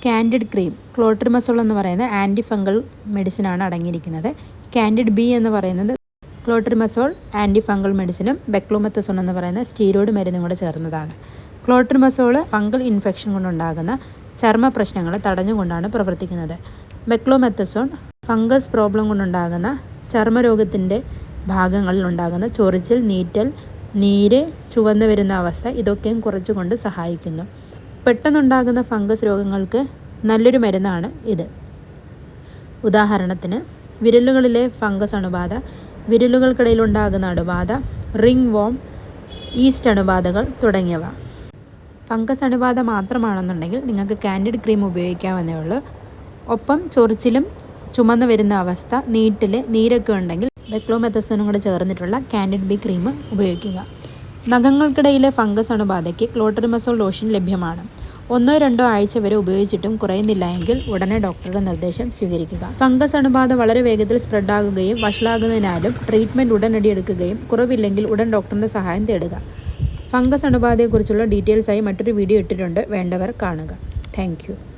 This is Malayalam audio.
കാൻഡിഡ് ക്രീം ക്ലോട്രിമസോൾ എന്ന് പറയുന്ന ആൻറ്റി ഫംഗൽ മെഡിസിനാണ് അടങ്ങിയിരിക്കുന്നത്. കാൻഡിഡ് ബി എന്ന് പറയുന്നത് ക്ലോട്രിമസോൾ ആൻറ്റി ഫംഗൽ മെഡിസിനും ബെക്ലോമെത്തസോൺ എന്ന് പറയുന്ന സ്റ്റീറോയിഡ് മരുന്നും കൂടെ ചേർന്നതാണ്. ക്ലോട്രിമസോൾ ഫംഗൽ ഇൻഫെക്ഷൻ കൊണ്ടുണ്ടാകുന്ന ചർമ്മ പ്രശ്നങ്ങൾ തടഞ്ഞുകൊണ്ടാണ് പ്രവർത്തിക്കുന്നത്. ബെക്ലോമെത്തസോൺ ഫംഗസ് പ്രോബ്ലം കൊണ്ടുണ്ടാകുന്ന ചർമ്മരോഗത്തിൻ്റെ ഭാഗങ്ങളിൽ ഉണ്ടാകുന്ന ചൊറിച്ചിൽ, നീറ്റൽ, നീര്, ചുവന്നു വരുന്ന അവസ്ഥ ഇതൊക്കെയും കുറച്ചുകൊണ്ട് സഹായിക്കുന്നു. പെട്ടെന്നുണ്ടാകുന്ന ഫംഗസ് രോഗങ്ങൾക്ക് നല്ലൊരു മരുന്നാണ് ഇത്. ഉദാഹരണത്തിന് വിരലുകളിലെ ഫംഗസ് അണുബാധ, വിരലുകൾക്കിടയിലുണ്ടാകുന്ന അണുബാധ, റിംഗ് വോം, ഈസ്റ്റ് അണുബാധകൾ തുടങ്ങിയവ. ഫംഗസ് അണുബാധ മാത്രമാണെന്നുണ്ടെങ്കിൽ നിങ്ങൾക്ക് കാൻഡിഡ് ക്രീം ഉപയോഗിക്കാവുന്നേ ഉള്ളൂ. ഒപ്പം ചൊറിച്ചിലും ചുമന്ന് വരുന്ന അവസ്ഥ, നീരൊക്കെ ഉണ്ടെങ്കിൽ ബെക്ലോമെത്തസോണും കൂടെ ചേർന്നിട്ടുള്ള കാൻഡിഡ് ബി ക്രീം ഉപയോഗിക്കുക. നഖങ്ങൾക്കിടയിലെ ഫംഗസ് അണുബാധയ്ക്ക് ക്ലോട്രിമസോൾ ലോഷൻ ലഭ്യമാണ്. 1-2 ആഴ്ച വരെ ഉപയോഗിച്ചിട്ടും കുറയുന്നില്ല എങ്കിൽ ഉടനെ ഡോക്ടറുടെ നിർദ്ദേശം സ്വീകരിക്കുക. ഫംഗസ് അണുബാധ വളരെ വേഗത്തിൽ സ്പ്രെഡാകുകയും വഷളാകുന്നതിനാലും ട്രീറ്റ്മെൻറ്റ് ഉടനടി എടുക്കുകയും കുറവില്ലെങ്കിൽ ഉടൻ ഡോക്ടറിൻ്റെ സഹായം തേടുക. ഫംഗസ് അണുബാധയെക്കുറിച്ചുള്ള ഡീറ്റെയിൽസായി മറ്റൊരു വീഡിയോ ഇട്ടിട്ടുണ്ട്, വേണ്ടവർ കാണുക. താങ്ക്